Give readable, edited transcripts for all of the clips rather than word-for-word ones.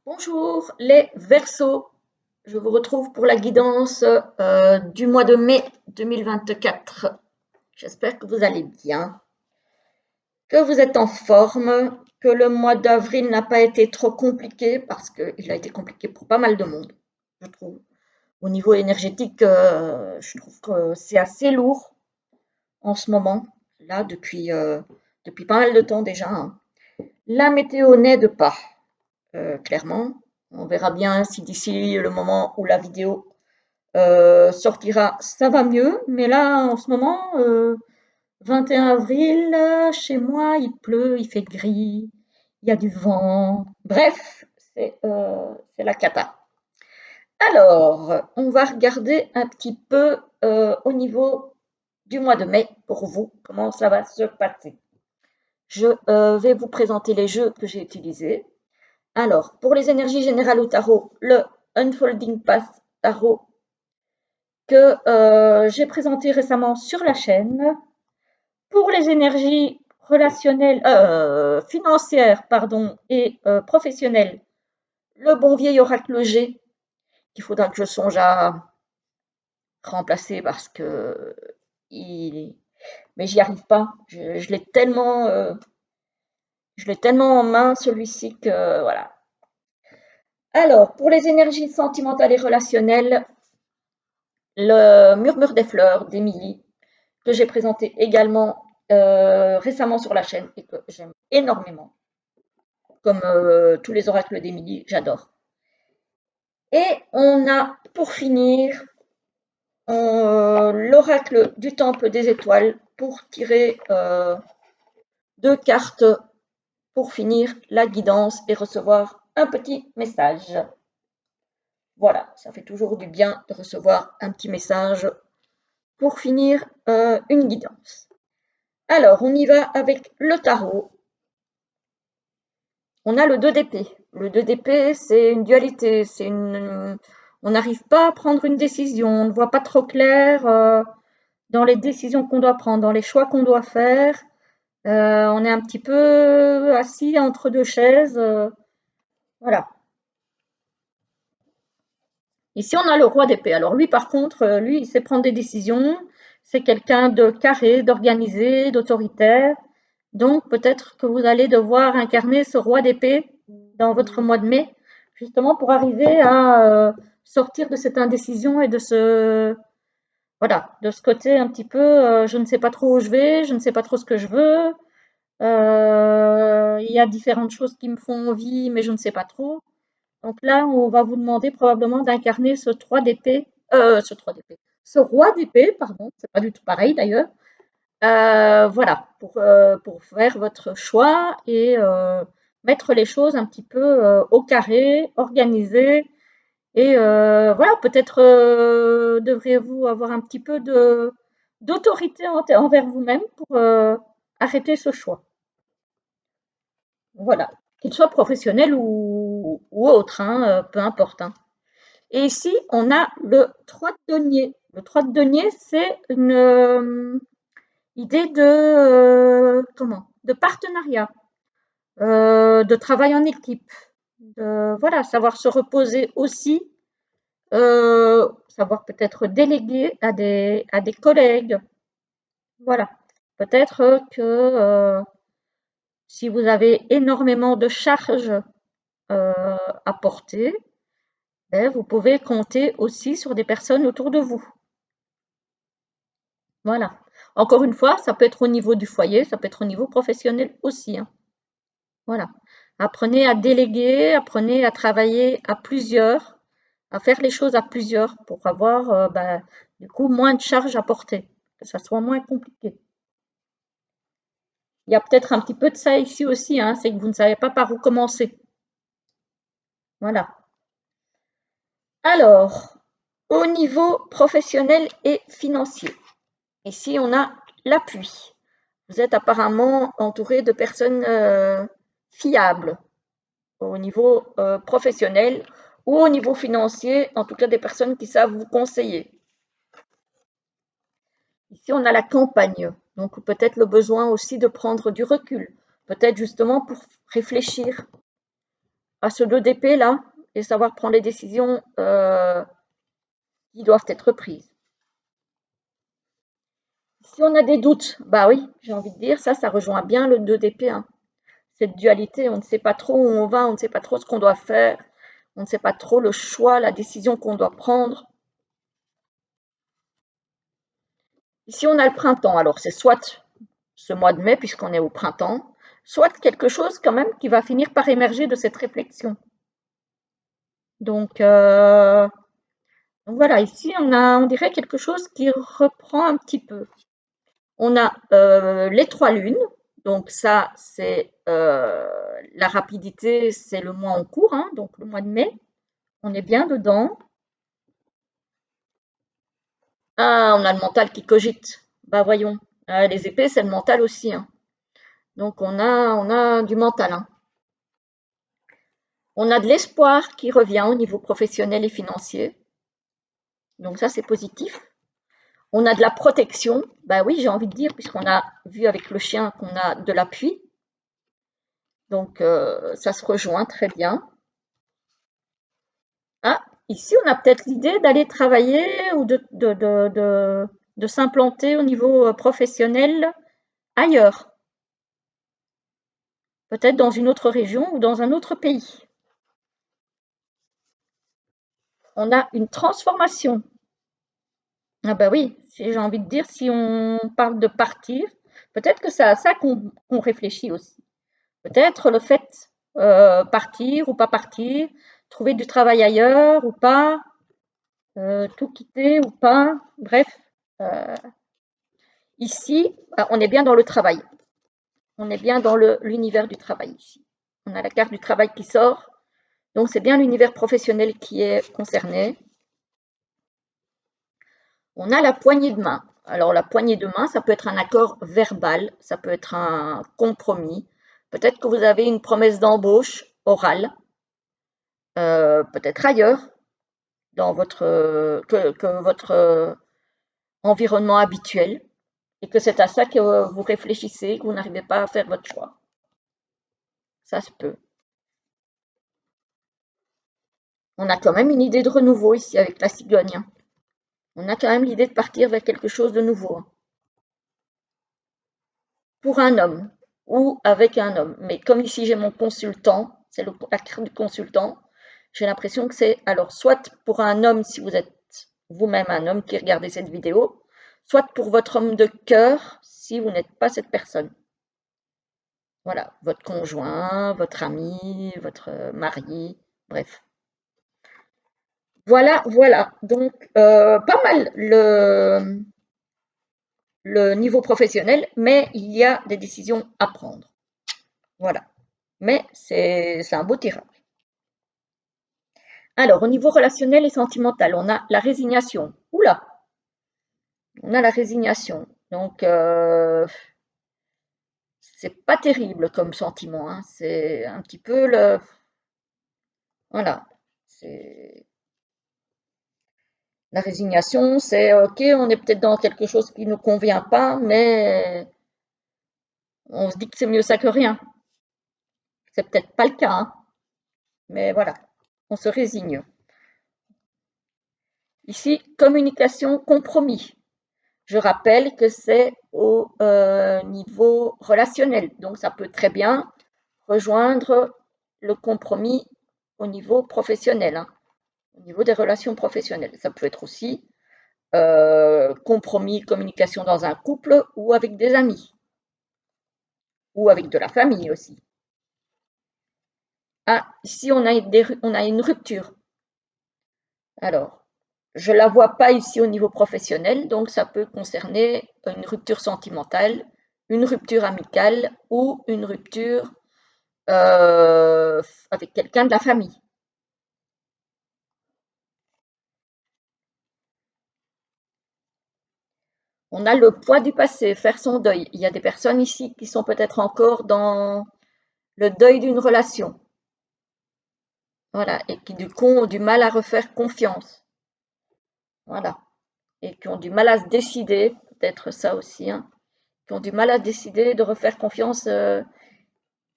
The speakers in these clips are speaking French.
Bonjour les Verseaux, je vous retrouve pour la guidance du mois de mai 2024. J'espère que vous allez bien, que vous êtes en forme, que le mois d'avril n'a pas été trop compliqué parce qu'il a été compliqué pour pas mal de monde, je trouve. Au niveau énergétique, je trouve que c'est assez lourd en ce moment, là depuis pas mal de temps déjà, hein. La météo n'aide pas, clairement. On verra bien si d'ici le moment où la vidéo sortira, ça va mieux. Mais là, en ce moment, 21 avril, chez moi, il pleut, il fait gris, il y a du vent. Bref, c'est la cata. Alors, on va regarder un petit peu au niveau du mois de mai pour vous, comment ça va se passer. Je vais vous présenter les jeux que j'ai utilisés. Alors, pour les énergies générales au tarot, le Unfolding Path Tarot que j'ai présenté récemment sur la chaîne. Pour les énergies relationnelles, financières pardon, et professionnelles, le bon vieil oracle G, qu'il faudra que je songe à remplacer parce que mais j'y arrive pas. Je l'ai tellement en main celui-ci que voilà. Alors, pour les énergies sentimentales et relationnelles, le Murmure des fleurs d'Émilie, que j'ai présenté également récemment sur la chaîne et que j'aime énormément, comme tous les oracles d'Émilie, j'adore. Et on a pour finir l'oracle du temple des étoiles pour tirer deux cartes pour finir la guidance et recevoir un petit message. Voilà, ça fait toujours du bien de recevoir un petit message pour finir une guidance. Alors, on y va avec le tarot. On a le 2 d'épée. Le 2 d'épée, c'est une dualité. On n'arrive pas à prendre une décision. On ne voit pas trop clair dans les décisions qu'on doit prendre, dans les choix qu'on doit faire. On est un petit peu assis entre deux chaises. Voilà. Ici, on a le roi d'épée. Alors lui, par contre, lui, il sait prendre des décisions. C'est quelqu'un de carré, d'organisé, d'autoritaire. Donc, peut-être que vous allez devoir incarner ce roi d'épée dans votre mois de mai, justement pour arriver à sortir de cette indécision et de voilà, de ce côté un petit peu, je ne sais pas trop où je vais, je ne sais pas trop ce que je veux. Il y a différentes choses qui me font envie, mais je ne sais pas trop. Donc là, on va vous demander probablement d'incarner ce 3 d'épée, ce roi d'épée, pardon, c'est pas du tout pareil d'ailleurs. Voilà, pour faire votre choix et mettre les choses un petit peu au carré, organisées. Et voilà, peut-être devriez-vous avoir un petit peu d'autorité envers vous-même pour arrêter ce choix. Voilà, qu'il soit professionnel ou autre, hein, peu importe, hein. Et ici, on a le 3 de denier. Le 3 de denier, c'est une idée de partenariat, de travail en équipe, de voilà, savoir se reposer aussi, savoir peut-être déléguer à des collègues. Voilà. Peut-être que si vous avez énormément de charges à porter, vous pouvez compter aussi sur des personnes autour de vous. Voilà. Encore une fois, ça peut être au niveau du foyer, ça peut être au niveau professionnel aussi, hein. Voilà. Apprenez à déléguer, apprenez à travailler à plusieurs, à faire les choses à plusieurs pour avoir du coup moins de charges à porter, que ça soit moins compliqué. Il y a peut-être un petit peu de ça ici aussi, hein, c'est que vous ne savez pas par où commencer. Voilà. Alors, au niveau professionnel et financier, ici on a l'appui. Vous êtes apparemment entouré de personnes fiables au niveau professionnel ou au niveau financier, en tout cas des personnes qui savent vous conseiller. Ici, on a la campagne, donc peut-être le besoin aussi de prendre du recul, peut-être justement pour réfléchir à ce 2 d'épée là et savoir prendre les décisions qui doivent être prises. Si on a des doutes, bah oui, j'ai envie de dire, ça rejoint bien le 2 d'épée, hein. Cette dualité, on ne sait pas trop où on va, on ne sait pas trop ce qu'on doit faire, on ne sait pas trop le choix, la décision qu'on doit prendre. Ici, on a le printemps, alors c'est soit ce mois de mai, puisqu'on est au printemps, soit quelque chose quand même qui va finir par émerger de cette réflexion. Donc voilà, ici on dirait quelque chose qui reprend un petit peu. On a les 3 lunes, donc ça c'est la rapidité, c'est le mois en cours, hein, donc le mois de mai, on est bien dedans. Ah, on a le mental qui cogite, bah voyons, les épées c'est le mental aussi, hein. Donc on a du mental, hein. On a de l'espoir qui revient au niveau professionnel et financier, donc ça c'est positif. On a de la protection, bah oui, j'ai envie de dire, puisqu'on a vu avec le chien qu'on a de l'appui, donc ça se rejoint très bien. Ah, ici on a peut-être l'idée d'aller travailler ou de s'implanter au niveau professionnel ailleurs, peut-être dans une autre région ou dans un autre pays. On a une transformation. Ah bah oui, j'ai envie de dire, si on parle de partir, peut-être que c'est à ça qu'on réfléchit aussi. Peut-être le fait partir ou pas partir, trouver du travail ailleurs ou pas, tout quitter ou pas. Bref, euh, ici, on est bien dans le travail. On est bien dans l'univers du travail ici. On a la carte du travail qui sort, donc c'est bien l'univers professionnel qui est concerné. On a la poignée de main. Alors la poignée de main, ça peut être un accord verbal, ça peut être un compromis. Peut-être que vous avez une promesse d'embauche orale, peut-être ailleurs, dans que votre environnement habituel, et que c'est à ça que vous réfléchissez, que vous n'arrivez pas à faire votre choix. Ça se peut. On a quand même une idée de renouveau ici avec la cigogne, hein. On a quand même l'idée de partir vers quelque chose de nouveau, hein. Pour un homme ou avec un homme. Mais comme ici j'ai mon consultant, c'est la carte du consultant, j'ai l'impression que c'est alors soit pour un homme si vous êtes vous-même un homme qui regardez cette vidéo, soit pour votre homme de cœur si vous n'êtes pas cette personne. Voilà, votre conjoint, votre ami, votre mari, bref. Voilà, voilà. Donc, pas mal le niveau professionnel, mais il y a des décisions à prendre. Voilà. Mais c'est un beau tirage. Alors, au niveau relationnel et sentimental, on a la résignation. Oula, on a la résignation. Donc, c'est pas terrible comme sentiment, hein. C'est un petit peu le. Voilà. C'est. La résignation, c'est ok, on est peut-être dans quelque chose qui ne nous convient pas, mais on se dit que c'est mieux ça que rien. C'est peut-être pas le cas, hein, mais voilà, on se résigne. Ici, communication, compromis. Je rappelle que c'est au niveau relationnel, donc ça peut très bien rejoindre le compromis au niveau professionnel, hein, au niveau des relations professionnelles. Ça peut être aussi compromis, communication dans un couple ou avec des amis, ou avec de la famille aussi. Ah, ici on a une rupture. Alors, je ne la vois pas ici au niveau professionnel, donc ça peut concerner une rupture sentimentale, une rupture amicale ou une rupture avec quelqu'un de la famille. On a le poids du passé, faire son deuil. Il y a des personnes ici qui sont peut-être encore dans le deuil d'une relation. Voilà, et qui du coup ont du mal à refaire confiance. Voilà, et qui ont du mal à se décider, peut-être ça aussi, hein, qui ont du mal à se décider de refaire confiance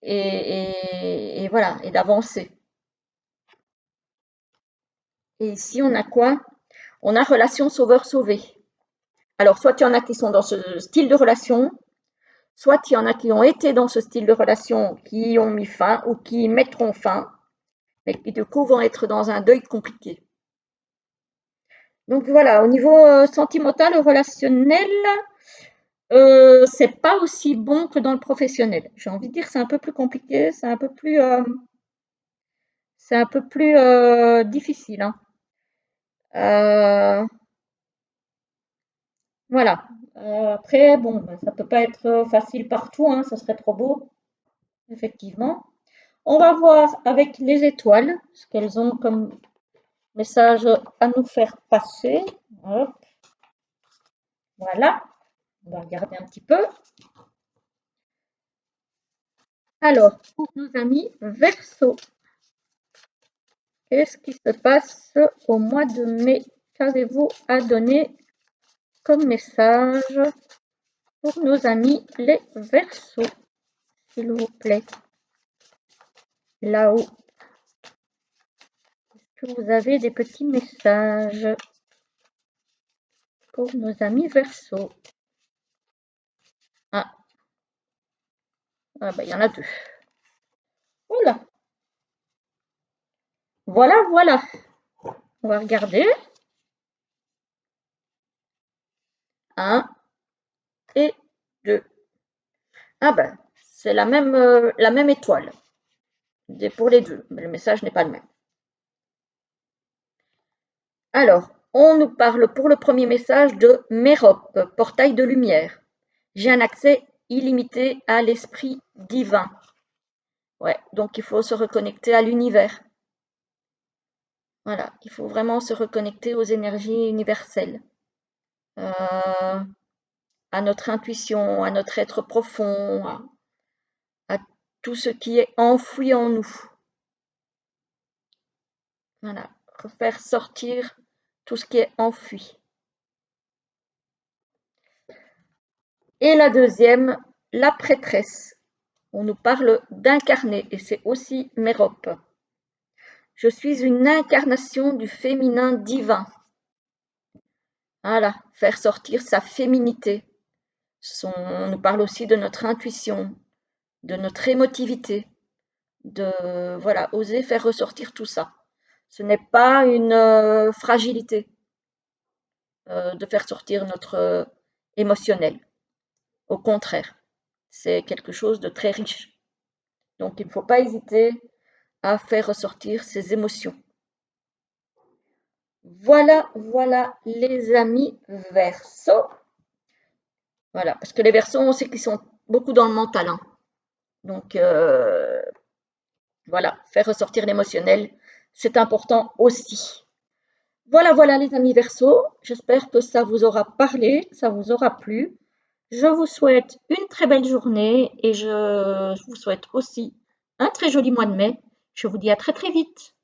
et voilà, et d'avancer. Et ici, on a quoi? On a relation sauveur-sauvé. Alors, soit il y en a qui sont dans ce style de relation, soit il y en a qui ont été dans ce style de relation, qui y ont mis fin ou qui y mettront fin, mais qui du coup vont être dans un deuil compliqué. Donc voilà, au niveau sentimental et relationnel, c'est pas aussi bon que dans le professionnel. J'ai envie de dire c'est un peu plus compliqué, c'est un peu plus difficile, hein. Euh, voilà. Après, bon, ben, ça peut pas être facile partout, hein, ça serait trop beau, effectivement. On va voir avec les étoiles ce qu'elles ont comme message à nous faire passer. Hop, voilà, on va regarder un petit peu. Alors, pour nos amis Verseau, qu'est-ce qui se passe au mois de mai? Qu'avez-vous à donner comme message pour nos amis les Verseaux, s'il vous plaît? Là-haut, est-ce que vous avez des petits messages pour nos amis Verseaux? Ah, ah bah, il y en a deux. Voilà, voilà, voilà. On va regarder. 1 et 2. Ah ben, c'est la même étoile pour les deux, mais le message n'est pas le même. Alors, on nous parle pour le premier message de Mérope, portail de lumière. J'ai un accès illimité à l'esprit divin. Ouais, donc il faut se reconnecter à l'univers. Voilà, il faut vraiment se reconnecter aux énergies universelles, à notre intuition, à notre être profond, à tout ce qui est enfoui en nous. Voilà, faire sortir tout ce qui est enfui. Et la deuxième, la prêtresse. On nous parle d'incarner et c'est aussi Mérope. Je suis une incarnation du féminin divin. Voilà, faire sortir sa féminité. On nous parle aussi de notre intuition, de notre émotivité, de voilà, oser faire ressortir tout ça. Ce n'est pas une fragilité de faire sortir notre émotionnel. Au contraire, c'est quelque chose de très riche. Donc il ne faut pas hésiter à faire ressortir ses émotions. Voilà, voilà les amis Verseaux. Voilà, parce que les Verseaux, on sait qu'ils sont beaucoup dans le mental, hein. Donc voilà, faire ressortir l'émotionnel, c'est important aussi. Voilà, voilà les amis Verseaux. J'espère que ça vous aura parlé, ça vous aura plu. Je vous souhaite une très belle journée et je vous souhaite aussi un très joli mois de mai. Je vous dis à très très vite.